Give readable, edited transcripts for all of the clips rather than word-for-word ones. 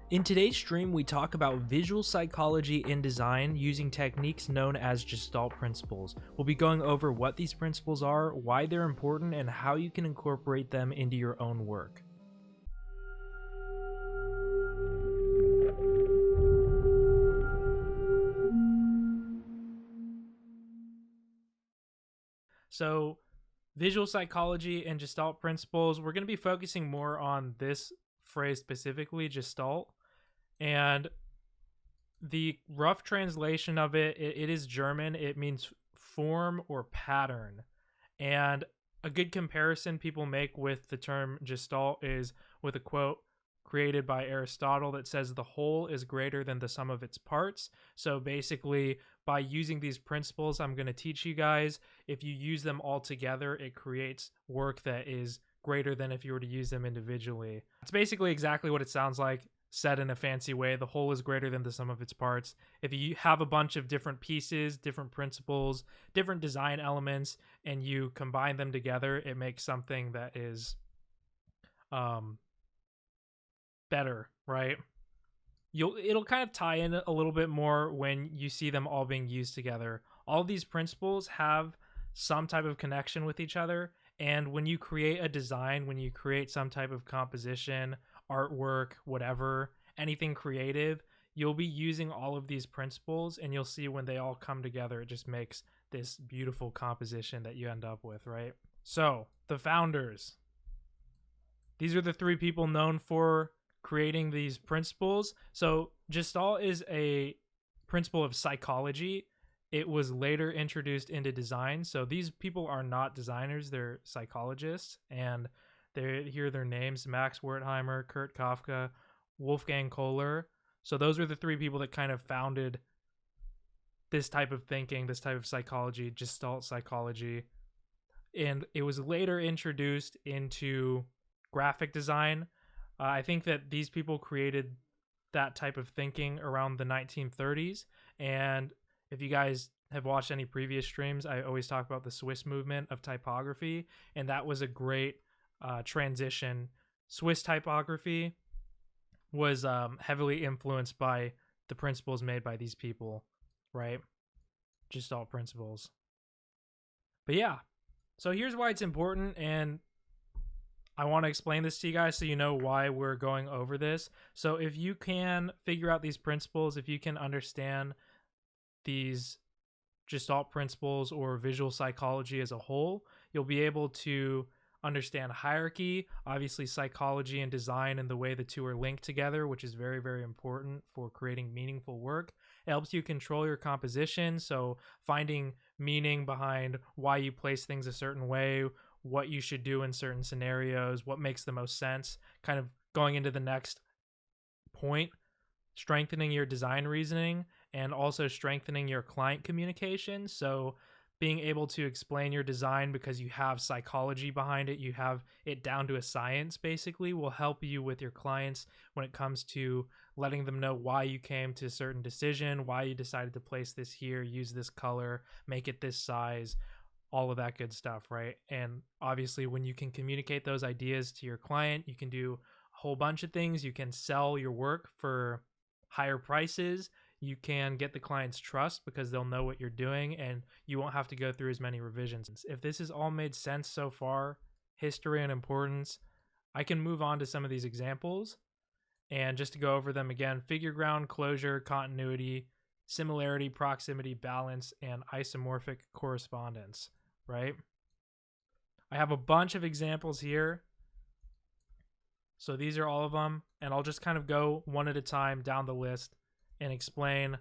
In today's stream, we talk about visual psychology in design using techniques known as Gestalt principles. We'll be going over what these principles are, why they're important, and how you can incorporate them into your own work. So, visual psychology and Gestalt principles, we're going to be focusing more on this phrase specifically, Gestalt. And the rough translation of it is German. It means form or pattern. And a good comparison people make with the term Gestalt is with a quote created by Aristotle that says the whole is greater than the sum of its parts. So basically, by using these principles I'm going to teach you guys, if you use them all together, it creates work that is greater than if you were to use them individually. It's basically exactly what it sounds like, said in a fancy way. The whole is greater than the sum of its parts. If you have a bunch of different pieces, different principles, different design elements, and you combine them together, it makes something that is better, right? It'll kind of tie in a little bit more when you see them all being used together. All these principles have some type of connection with each other, and when you create a design, when you create some type of composition, artwork, whatever, anything creative, you'll be using all of these principles, and you'll see when they all come together, it just makes this beautiful composition that you end up with, right? So, the founders. These are the three people known for creating these principles. So, Gestalt is a principle of psychology. It was later introduced into design. So, these people are not designers, they're psychologists. And here are their names: Max Wertheimer, Kurt Kafka, Wolfgang Kohler. So, those are the three people that kind of founded this type of thinking, this type of psychology, Gestalt psychology. And it was later introduced into graphic design. I think that these people created that type of thinking around the 1930s. And if you guys have watched any previous streams, I always talk about the Swiss movement of typography, and that was a great transition. Swiss typography was heavily influenced by the principles made by these people, right? Gestalt principles. But yeah, so here's why it's important, and I want to explain this to you guys so you know why we're going over this. So if you can figure out these principles, if you can understand these Gestalt principles or visual psychology as a whole, you'll be able to understand hierarchy, obviously psychology and design, and the way the two are linked together, which is very, very important for creating meaningful work. It helps you control your composition, so finding meaning behind why you place things a certain way, what you should do in certain scenarios, what makes the most sense, kind of going into the next point, strengthening your design reasoning and also strengthening your client communication. So being able to explain your design because you have psychology behind it, you have it down to a science basically, will help you with your clients when it comes to letting them know why you came to a certain decision, why you decided to place this here, use this color, make it this size, all of that good stuff, right? And obviously when you can communicate those ideas to your client, you can do a whole bunch of things. You can sell your work for higher prices. You can get the client's trust because they'll know what you're doing, and you won't have to go through as many revisions. If this has all made sense so far, history and importance, I can move on to some of these examples. And just to go over them again: figure ground, closure, continuity, similarity, proximity, balance, and isomorphic correspondence, right? I have a bunch of examples here. So these are all of them, and I'll just kind of go one at a time down the list and explain,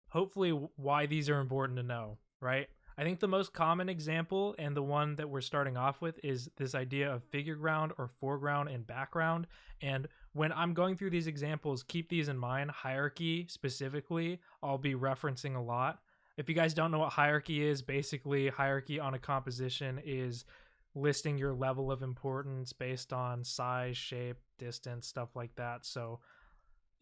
hopefully, why these are important to know, right? I think the most common example, and the one that we're starting off with, is this idea of figure ground or foreground and background. And when I'm going through these examples, keep these in mind. Hierarchy specifically, I'll be referencing a lot. If you guys don't know what hierarchy is, basically hierarchy on a composition is listing your level of importance based on size, shape, distance, stuff like that. So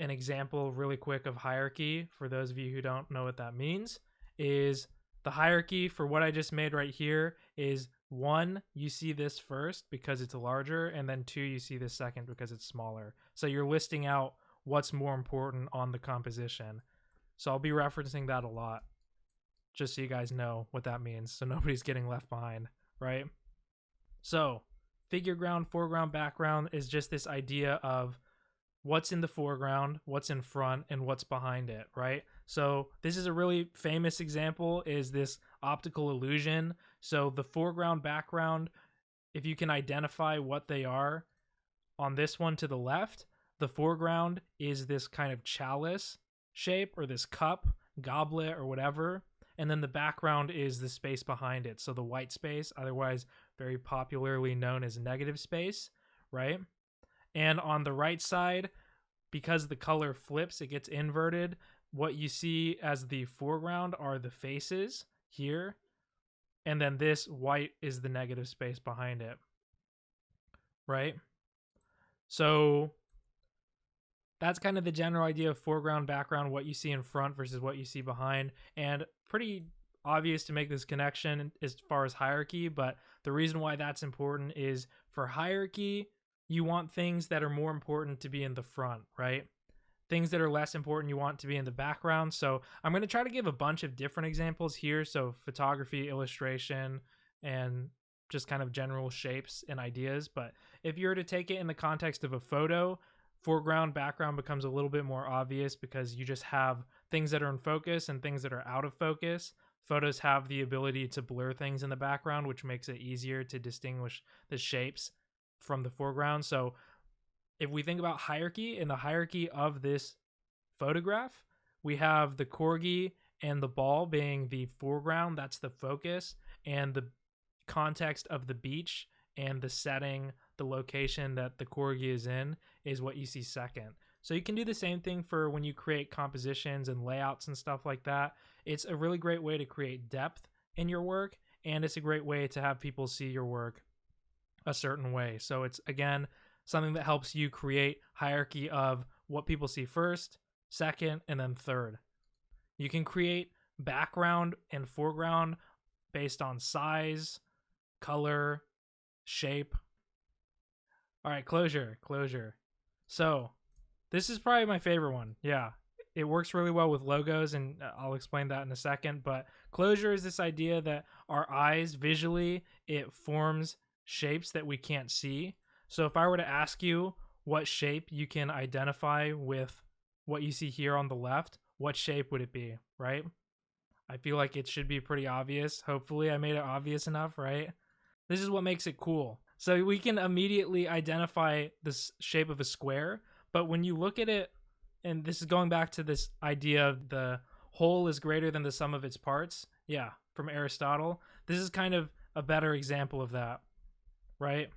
an example really quick of hierarchy, for those of you who don't know what that means, is the hierarchy for what I just made right here is 1, you see this first because it's larger, and then 2, you see this second because it's smaller. So you're listing out what's more important on the composition. So I'll be referencing that a lot, just so you guys know what that means, so nobody's getting left behind, right? So figure ground, foreground, background is just this idea of what's in the foreground, what's in front, and what's behind it, right? So this is a really famous example, is this optical illusion. So the foreground, background, if you can identify what they are, on this one to the left, the foreground is this kind of chalice shape, or this cup, goblet, or whatever. And then the background is the space behind it. So the white space, otherwise very popularly known as negative space, right? And on the right side, because the color flips, it gets inverted. What you see as the foreground are the faces here. And then this white is the negative space behind it, right? So that's kind of the general idea of foreground, background, what you see in front versus what you see behind. And pretty obvious to make this connection as far as hierarchy, but the reason why that's important is for hierarchy, you want things that are more important to be in the front, right? Things that are less important, you want to be in the background. So I'm going to try to give a bunch of different examples here. So photography, illustration, and just kind of general shapes and ideas. But if you were to take it in the context of a photo, foreground, background becomes a little bit more obvious because you just have things that are in focus and things that are out of focus. Photos have the ability to blur things in the background, which makes it easier to distinguish the shapes from the foreground. So if we think about hierarchy, in the hierarchy of this photograph, we have the corgi and the ball being the foreground, that's the focus, and the context of the beach and the setting, the location that the corgi is in, is what you see second. So you can do the same thing for when you create compositions and layouts and stuff like that. It's a really great way to create depth in your work, and it's a great way to have people see your work a certain way. So it's, again, something that helps you create hierarchy of what people see first, second, and then third. You can create background and foreground based on size, color, shape. All right, closure. So this is probably my favorite one. Yeah, it works really well with logos, and I'll explain that in a second. But closure is this idea that our eyes, visually, it forms shapes that we can't see. So if I were to ask you what shape you can identify with what you see here on the left, what shape would it be, right? I feel like it should be pretty obvious. Hopefully I made it obvious enough, right? This is what makes it cool. So we can immediately identify the shape of a square, but when you look at it, and this is going back to this idea of the whole is greater than the sum of its parts, yeah, from Aristotle, this is kind of a better example of that, right?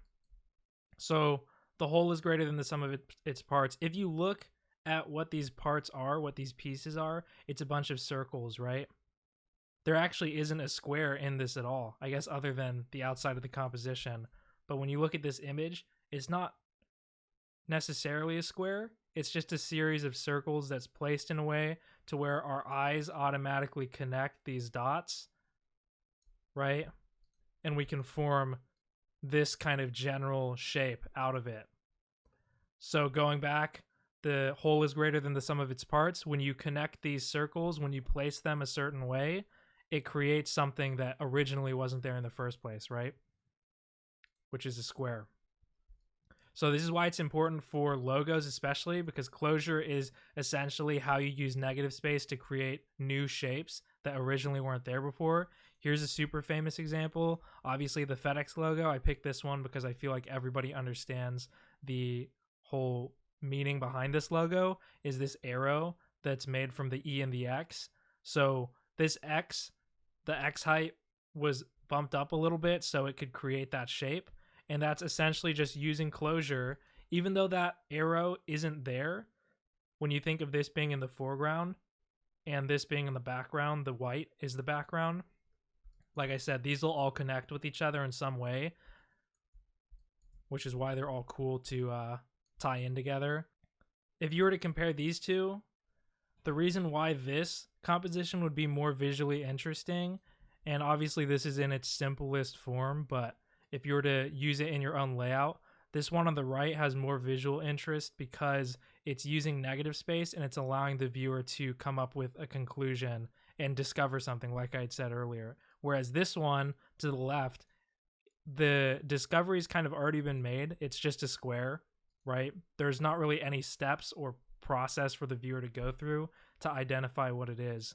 So the whole is greater than the sum of its parts. If you look at what these parts are, what these pieces are, it's a bunch of circles, right? There actually isn't a square in this at all, I guess, other than the outside of the composition. But when you look at this image, it's not necessarily a square. It's just a series of circles that's placed in a way to where our eyes automatically connect these dots, right? And we can form this kind of general shape out of it. So going back, the whole is greater than the sum of its parts. When you connect these circles, when you place them a certain way, it creates something that originally wasn't there in the first place, right? Which is a square. So this is why it's important for logos, especially because closure is essentially how you use negative space to create new shapes that originally weren't there before. Here's a super famous example. Obviously the FedEx logo. I picked this one because I feel like everybody understands the whole meaning behind this logo is this arrow that's made from the E and the X. So this X, the X height was bumped up a little bit so it could create that shape. And that's essentially just using closure, even though that arrow isn't there. When you think of this being in the foreground and this being in the background, the white is the background. Like I said, these will all connect with each other in some way, which is why they're all cool to tie in together. If you were to compare these two, the reason why this composition would be more visually interesting And obviously this is in its simplest form, but if you were to use it in your own layout, this one on the right has more visual interest because it's using negative space and it's allowing the viewer to come up with a conclusion and discover something, like I had said earlier. Whereas this one to the left, the discovery's kind of already been made. It's just a square, right? There's not really any steps or process for the viewer to go through to identify what it is.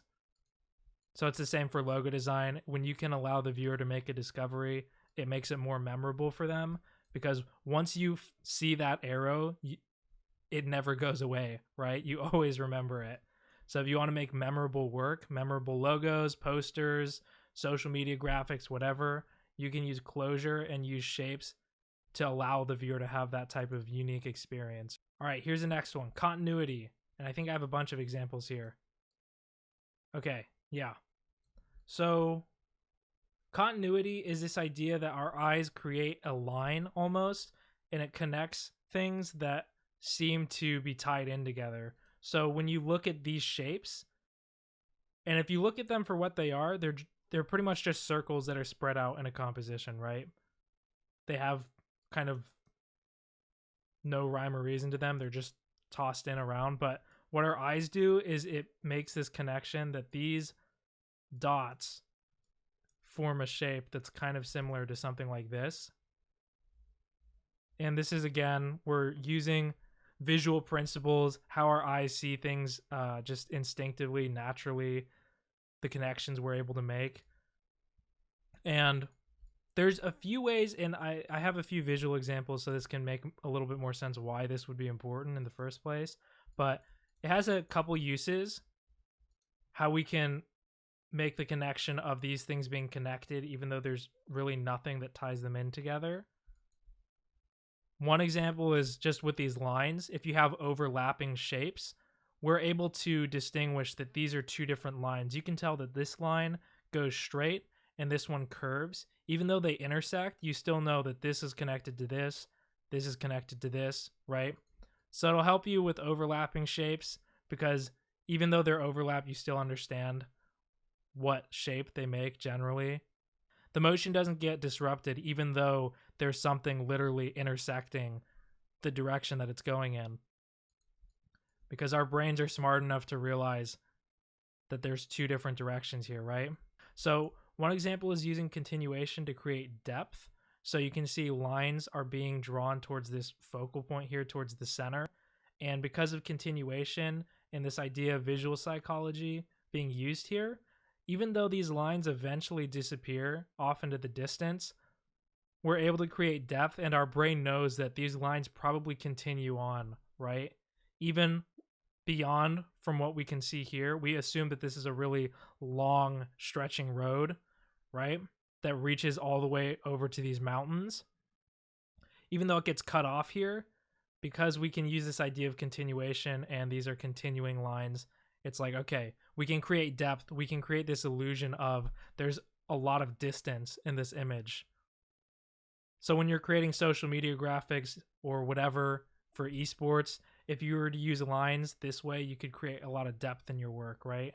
So it's the same for logo design. When you can allow the viewer to make a discovery, it makes it more memorable for them, because once you see that arrow, it never goes away, right? You always remember it. So if you want to make memorable work, memorable logos, posters, social media graphics, whatever, you can use closure and use shapes to allow the viewer to have that type of unique experience. All right, here's the next one, continuity. And I think I have a bunch of examples here. Okay, yeah. So continuity is this idea that our eyes create a line almost, and it connects things that seem to be tied in together. So when you look at these shapes, and if you look at them for what they are, they're pretty much just circles that are spread out in a composition, right? They have kind of no rhyme or reason to them. They're just tossed in around. But what our eyes do is it makes this connection that these dots form a shape that's kind of similar to something like this. And this is, again, we're using visual principles, how our eyes see things just instinctively, naturally, the connections we're able to make. And there's a few ways, and I have a few visual examples so this can make a little bit more sense why this would be important in the first place. But it has a couple uses, how we can make the connection of these things being connected even though there's really nothing that ties them in together. One example is just with these lines. If you have overlapping shapes, we're able to distinguish that these are two different lines. You can tell that this line goes straight and this one curves. Even though they intersect, you still know that this is connected to this is connected to this, right? So it'll help you with overlapping shapes, because even though they're overlapped, you still understand what shape they make generally. The motion doesn't get disrupted even though there's something literally intersecting the direction that it's going in, because our brains are smart enough to realize that there's two different directions here, right? So one example is using continuation to create depth. So you can see lines are being drawn towards this focal point here, towards the center. And because of continuation and this idea of visual psychology being used here, even though these lines eventually disappear off into the distance, we're able to create depth, and our brain knows that these lines probably continue on, right? Even beyond from what we can see here, we assume that this is a really long stretching road, right? That reaches all the way over to these mountains. Even though it gets cut off here, because we can use this idea of continuation and these are continuing lines, it's like, okay, we can create depth. We can create this illusion of there's a lot of distance in this image. So when you're creating social media graphics or whatever for esports, if you were to use lines this way, you could create a lot of depth in your work, right?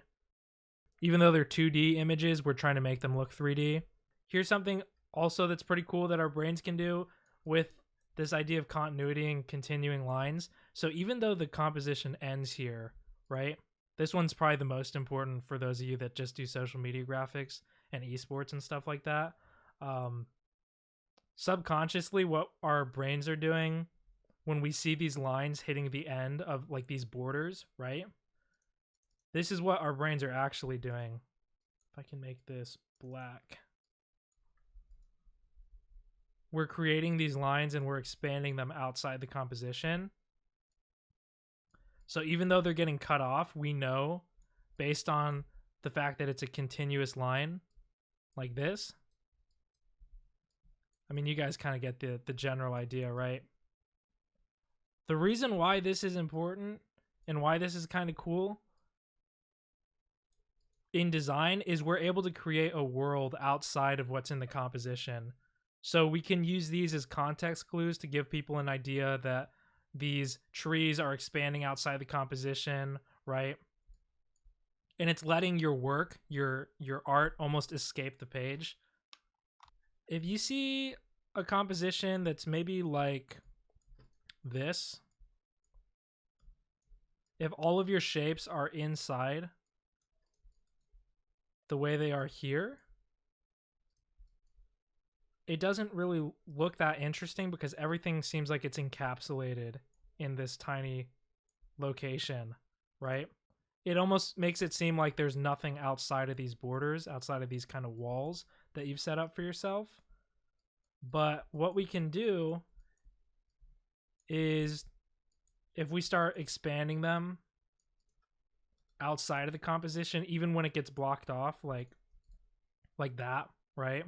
Even though they're 2D images, we're trying to make them look 3D. Here's something also that's pretty cool that our brains can do with this idea of continuity and continuing lines. So even though the composition ends here, right? This one's probably the most important for those of you that just do social media graphics and esports and stuff like that. Subconsciously, what our brains are doing when we see these lines hitting the end of like these borders, right? This is what our brains are actually doing. If I can make this black. We're creating these lines and we're expanding them outside the composition. So even though they're getting cut off, we know based on the fact that it's a continuous line like this. I mean, you guys kind of get the general idea, right? The reason why this is important and why this is kind of cool in design is we're able to create a world outside of what's in the composition. So we can use these as context clues to give people an idea that these trees are expanding outside the composition, right? and it's letting your work, your art almost escape the page. If you see a composition that's maybe like this, if all of your shapes are inside the way they are here, it doesn't really look that interesting because everything seems like it's encapsulated in this tiny location, right? It almost makes it seem like there's nothing outside of these borders, outside of these kind of walls that you've set up for yourself. But what we can do is, if we start expanding them outside of the composition, even when it gets blocked off, like that, right?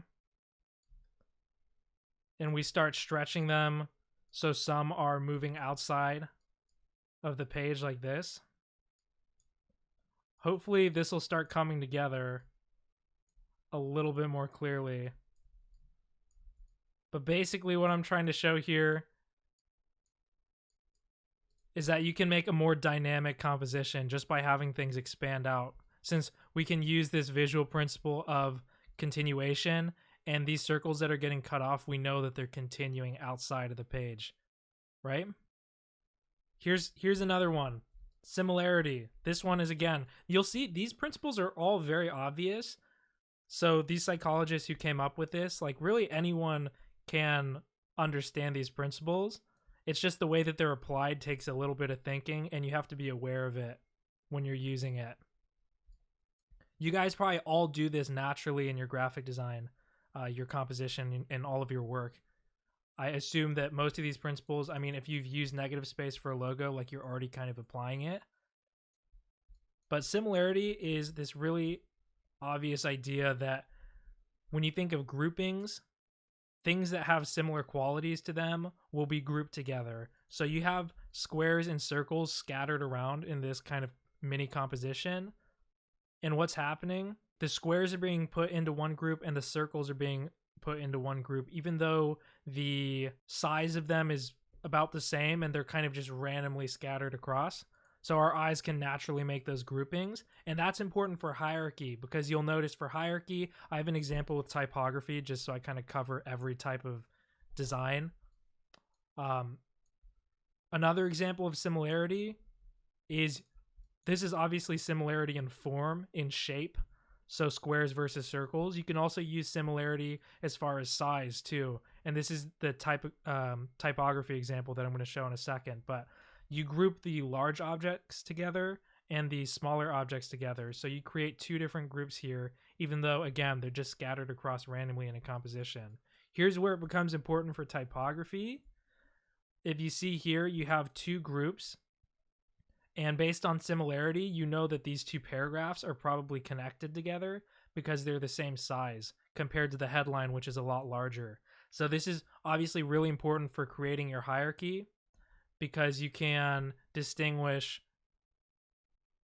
And we start stretching them so some are moving outside of the page like this. Hopefully this will start coming together a little bit more clearly. But basically what I'm trying to show here is that you can make a more dynamic composition just by having things expand out, since we can use this visual principle of continuation, and these circles that are getting cut off, we know that they're continuing outside of the page, right? Here's another one. Similarity. This one is, again, you'll see these principles are all very obvious. So these psychologists who came up with this, like, really anyone can understand these principles. It's just the way that they're applied takes a little bit of thinking, and you have to be aware of it when you're using it. You guys probably all do this naturally in your graphic design, your composition, and all of your work. I assume that most of these principles, I mean, if you've used negative space for a logo, like, you're already kind of applying it. But similarity is this really obvious idea that when you think of groupings, things that have similar qualities to them will be grouped together. So you have squares and circles scattered around in this kind of mini composition. And what's happening? The squares are being put into one group and the circles are being put into one group, even though the size of them is about the same and they're kind of just randomly scattered across. So our eyes can naturally make those groupings. And that's important for hierarchy, because you'll notice for hierarchy, I have an example with typography, just so I kind of cover every type of design. Another example of similarity is, this is obviously similarity in form, in shape. So squares versus circles. You can also use similarity as far as size too. And this is the typography example that I'm going to show in a second. But you group the large objects together and the smaller objects together. So you create two different groups here, even though, again, they're just scattered across randomly in a composition. Here's where it becomes important for typography. If you see here, you have two groups. And based on similarity, you know that these two paragraphs are probably connected together because they're the same size compared to the headline, which is a lot larger. So this is obviously really important for creating your hierarchy, because you can distinguish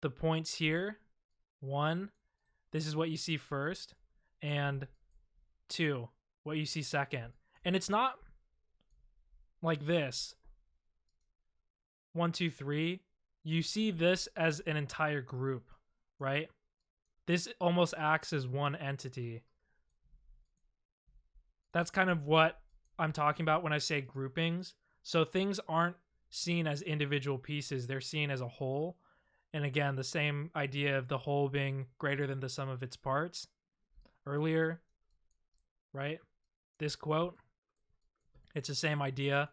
the points here. 1, this is what you see first, and 2, what you see second. And it's not like this. 1, 2, 3. You see this as an entire group, right? This almost acts as one entity. That's kind of what I'm talking about when I say groupings. So things aren't seen as individual pieces, they're seen as a whole. And again, the same idea of the whole being greater than the sum of its parts earlier, right? This quote, it's the same idea.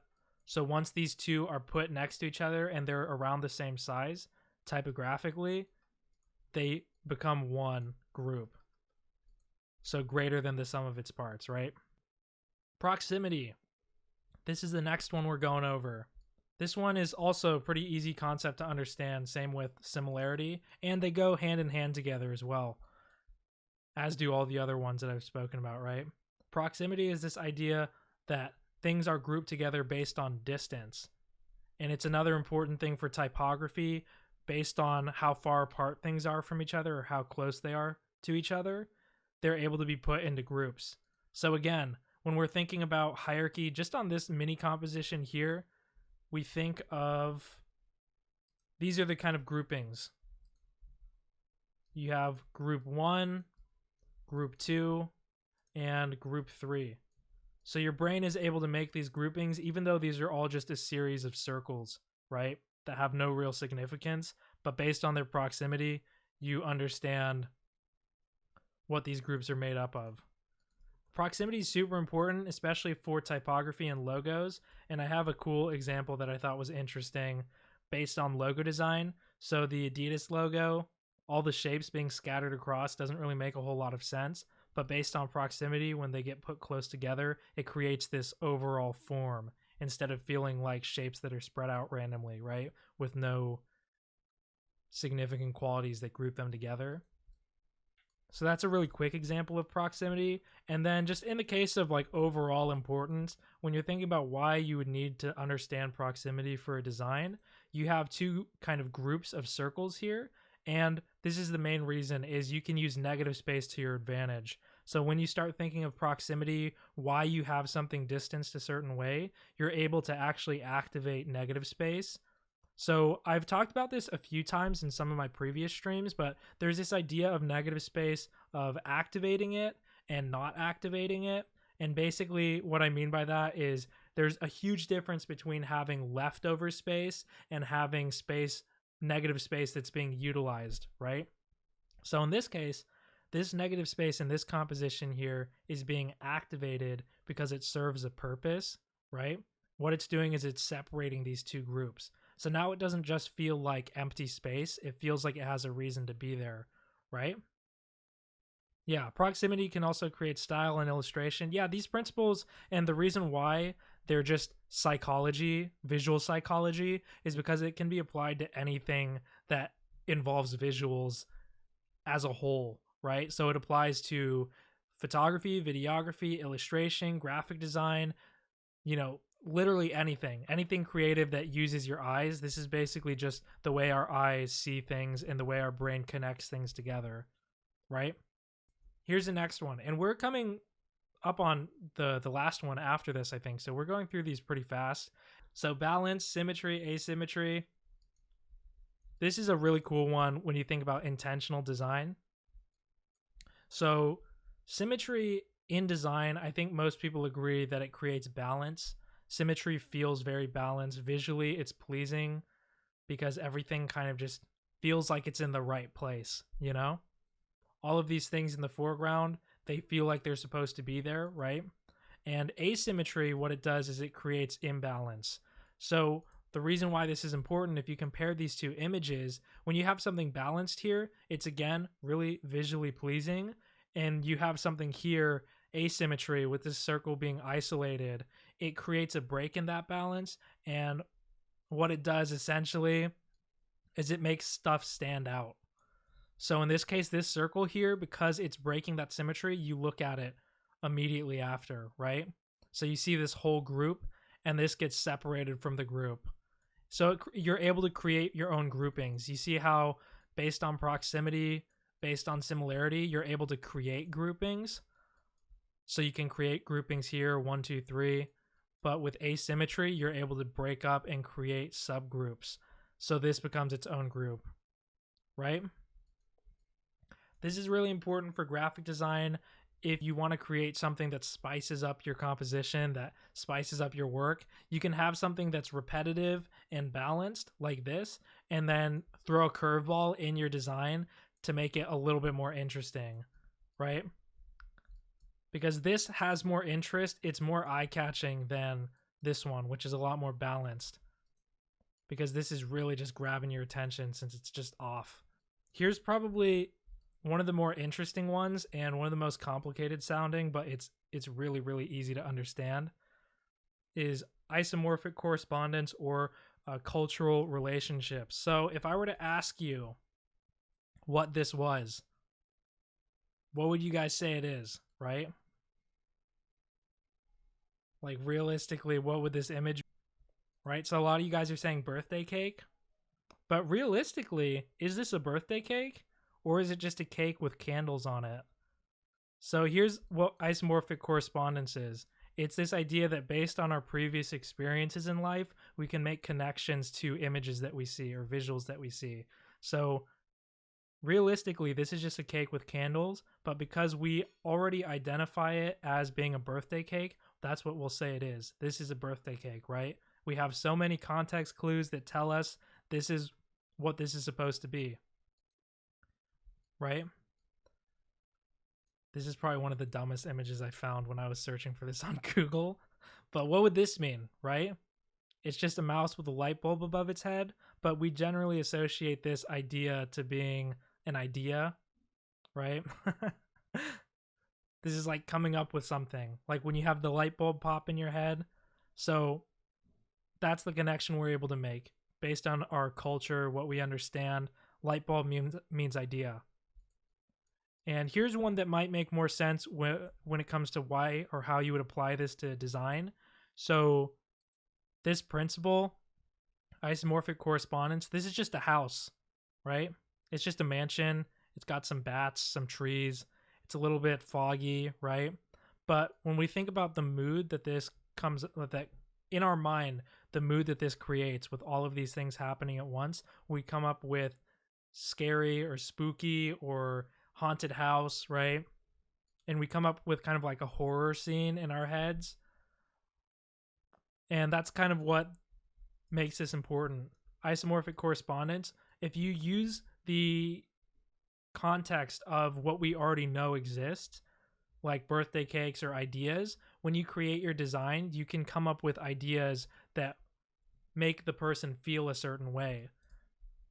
So once these two are put next to each other and they're around the same size typographically, they become one group. So greater than the sum of its parts, right? Proximity. This is the next one we're going over. This one is also a pretty easy concept to understand, same with similarity, and they go hand in hand together as well, as do all the other ones that I've spoken about, right? Proximity is this idea that things are grouped together based on distance. And it's another important thing for typography, based on how far apart things are from each other or how close they are to each other. They're able to be put into groups. So again, when we're thinking about hierarchy, just on this mini composition here, we think of, these are the kind of groupings you have group 1, group 2, and group 3. So your brain is able to make these groupings, even though these are all just a series of circles, right, that have no real significance, but based on their proximity, you understand what these groups are made up of. Proximity is super important, especially for typography and logos, and I have a cool example that I thought was interesting based on logo design. So the Adidas logo, all the shapes being scattered across doesn't really make a whole lot of sense, but based on proximity, when they get put close together, it creates this overall form instead of feeling like shapes that are spread out randomly, right, with no significant qualities that group them together. So that's a really quick example of proximity. And then just in the case of like overall importance, when you're thinking about why you would need to understand proximity for a design, you have two kind of groups of circles here. And this is the main reason, is you can use negative space to your advantage. So when you start thinking of proximity, why you have something distanced a certain way, you're able to actually activate negative space. So I've talked about this a few times in some of my previous streams, but there's this idea of negative space, of activating it and not activating it. And basically what I mean by that is there's a huge difference between having leftover space and having space, negative space that's being utilized, right? So in this case, this negative space in this composition here is being activated because it serves a purpose, right? What it's doing is it's separating these two groups. So now it doesn't just feel like empty space, it feels like it has a reason to be there, right? Yeah, proximity can also create style and illustration. Yeah, these principles, and the reason why they're just psychology, visual psychology, is because it can be applied to anything that involves visuals as a whole, right? So it applies to photography, videography, illustration, graphic design, literally anything creative that uses your eyes. This is basically just the way our eyes see things and the way our brain connects things together, right? Here's the next one, and we're coming up on the last one after this, I think, so we're going through these pretty fast. So balance, symmetry, asymmetry. This is a really cool one when you think about intentional design. So symmetry in design, I think most people agree that it creates balance. Symmetry feels very balanced. Visually, it's pleasing because everything kind of just feels like it's in the right place, All of these things in the foreground, they feel like they're supposed to be there, right? And asymmetry, what it does is it creates imbalance. So the reason why this is important, if you compare these two images, when you have something balanced here, it's again really visually pleasing. And you have something here, asymmetry, with this circle being isolated, it creates a break in that balance. And what it does essentially is it makes stuff stand out. So in this case, this circle here, because it's breaking that symmetry, you look at it immediately after, right? So you see this whole group, and this gets separated from the group. So you're able to create your own groupings. You see how based on proximity, based on similarity, you're able to create groupings. So you can create groupings here, 1, 2, 3. But with asymmetry, you're able to break up and create subgroups. So this becomes its own group, right? This is really important for graphic design. If you want to create something that spices up your composition, that spices up your work, you can have something that's repetitive and balanced like this, and then throw a curveball in your design to make it a little bit more interesting, right? Because this has more interest, it's more eye-catching than this one, which is a lot more balanced. Because this is really just grabbing your attention since it's just off. Here's probably one of the more interesting ones and one of the most complicated sounding, but it's really, really easy to understand, is isomorphic correspondence or cultural relationships. So if I were to ask you what this was, what would you guys say it is, right? Like realistically, what would this image be? Right? So a lot of you guys are saying birthday cake, but realistically, is this a birthday cake or is it just a cake with candles on it? So here's what isomorphic correspondence is. It's this idea that based on our previous experiences in life, we can make connections to images that we see or visuals that we see. So realistically, this is just a cake with candles, but because we already identify it as being a birthday cake, that's what we'll say it is. This is a birthday cake, right? We have so many context clues that tell us this is what this is supposed to be, right? This is probably one of the dumbest images I found when I was searching for this on Google. But what would this mean, right? It's just a mouse with a light bulb above its head, but we generally associate this idea to being an idea, right? This is like coming up with something, like when you have the light bulb pop in your head. So that's the connection we're able to make based on our culture, what we understand. Light bulb means idea. And here's one that might make more sense when it comes to why or how you would apply this to design. So this principle, isomorphic correspondence, this is just a house, right? It's just a mansion. It's got some bats, some trees. It's a little bit foggy, right? But when we think about the mood that this comes, that in our mind, the mood that this creates with all of these things happening at once, we come up with scary or spooky or haunted house, right? And we come up with kind of like a horror scene in our heads. And that's kind of what makes this important. Isomorphic correspondence, if you use the context of what we already know exists, like birthday cakes or ideas, when you create your design, you can come up with ideas that make the person feel a certain way.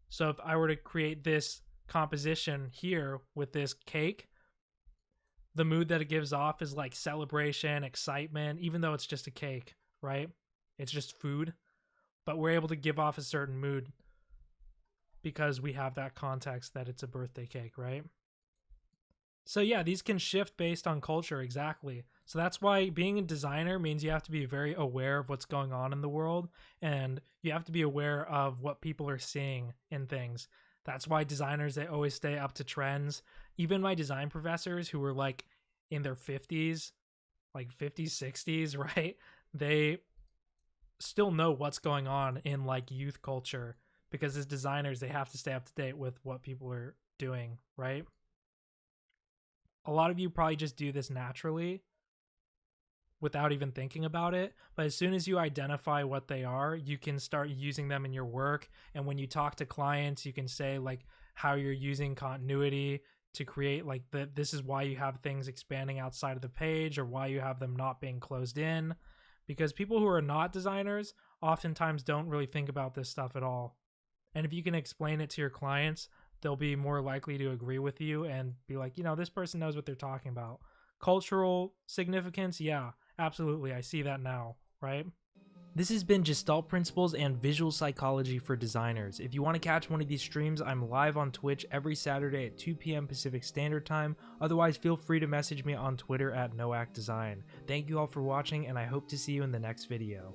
So if I were to create this composition here with this cake, the mood that it gives off is like celebration, excitement, even though it's just a cake, right? It's just food, but we're able to give off a certain mood because we have that context that it's a birthday cake, right? So yeah, these can shift based on culture, exactly. So that's why being a designer means you have to be very aware of what's going on in the world, and you have to be aware of what people are seeing in things. That's why designers, they always stay up to trends. Even my design professors who were like in their 50s, like 50s, 60s, right? They still know what's going on in like youth culture because as designers, they have to stay up to date with what people are doing, right? A lot of you probably just do this naturally without even thinking about it. But as soon as you identify what they are, you can start using them in your work. And when you talk to clients, you can say like how you're using continuity to create like this is why you have things expanding outside of the page or why you have them not being closed in. Because people who are not designers oftentimes don't really think about this stuff at all. And if you can explain it to your clients, they'll be more likely to agree with you and be like, you know, this person knows what they're talking about. Cultural significance, yeah, absolutely. I see that now, right? This has been Gestalt Principles and Visual Psychology for Designers. If you want to catch one of these streams, I'm live on Twitch every Saturday at 2 p.m. Pacific Standard Time. Otherwise, feel free to message me on Twitter at Nowack Design. Thank you all for watching, and I hope to see you in the next video.